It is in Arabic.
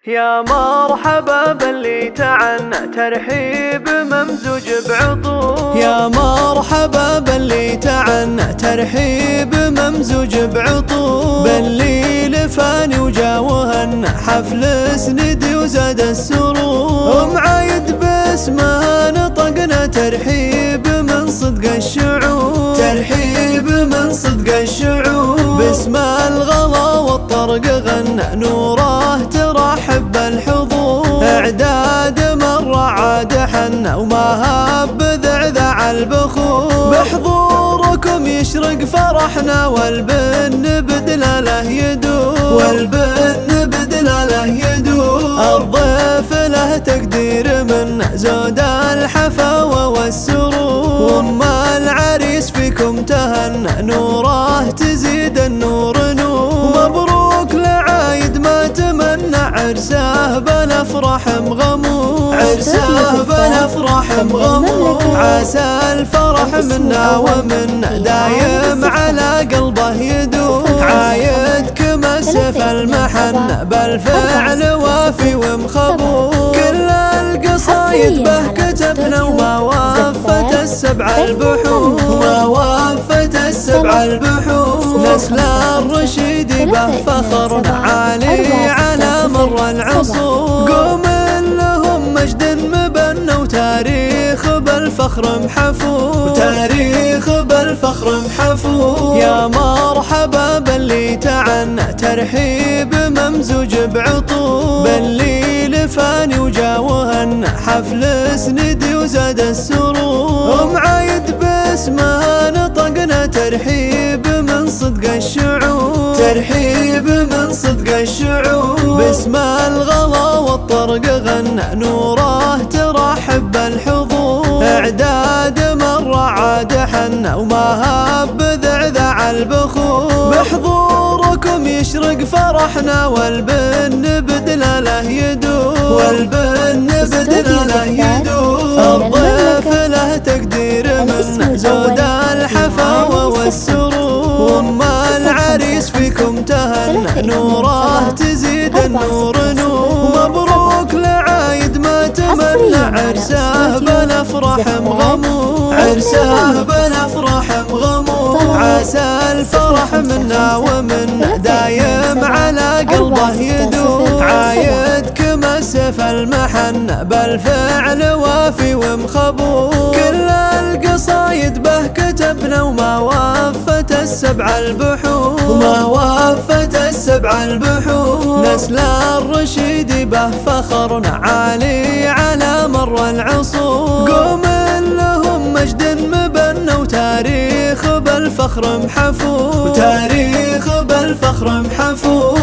يا مرحبا باللي تعنى ترحيب ممزوج بعطور. يا مرحبا باللي تعنى ترحيب ممزوج بعطور، باللي لفاني وجا وهن حفل سندي وزاد السرور، ومعايد باسمها نطقنا ترحيب من صدق الشعور، ترحيب من صدق الشعور، باسم الغلا والطرق غنى نوره ترحب بالحضور، اعداد مرة عاد حنا وما هب ذعذع البخور، بحضوركم يشرق فرحنا والبن بدلاله يدور، والبن بدلاله يدور، الضيف له تقدير من زود الحفاوة والسرور، وما العريس فيكم تهنى نوره تزيد النور نور، مبروك لعايد ما تمنى عرسه بنفرح مغمور، عرسه بنفرح مغمور، عسى الفرح منا ومنا دايم على قلبه يدور، عايدكم السيف المحن بالفعل وافي ومخبور، كل القصايد به كتبنا وما وافت السبع البحور، ما وافت السبع البحور، نسل الرشيد به فخرنا عالي على مر العصور، قوم لهم مجد مبنى وتاريخ بالفخر محفور، وتاريخ بالفخر محفور، يا مرحبا باللي تعنى ترحيب ممزوج بعطور، باللي لفاني وجا وهن حفل سندي وزاد السرور، ومعايد باسمها نطقنا ترحيب من صدق الشعور، ترحيب من صدق الشعور، باسم الغلا والطرق غنى نوره ترحب بالحضور، اعداد مرة عاد حنا وما هب ذعذع البخور، بحضوركم يشرق فرحنا والبن بدلاله يدور، والبن بدلاله يدور، الضيف له تقدير من زود الحفاوة والسرور، وما العريس فيكم تهنى نوره تزيد النور نور، مبروك لعايد ما تمنى عرسه بنفرح مغمور، عرسه بنفرح مغمور، عسى الفرح منا ومنا دايم على قلبه يدور، عايدكم السيف المحن بالفعل وافي ومخبور، كل القصايد به كتبنا وما وافت السبع البحور، وما وافت السبع البحور، نسل الرشيد به فخرنا عالي على مر العصور، قوم لهم مجد مبنى وتاريخ بالفخر محفور، وتاريخ بالفخر محفور.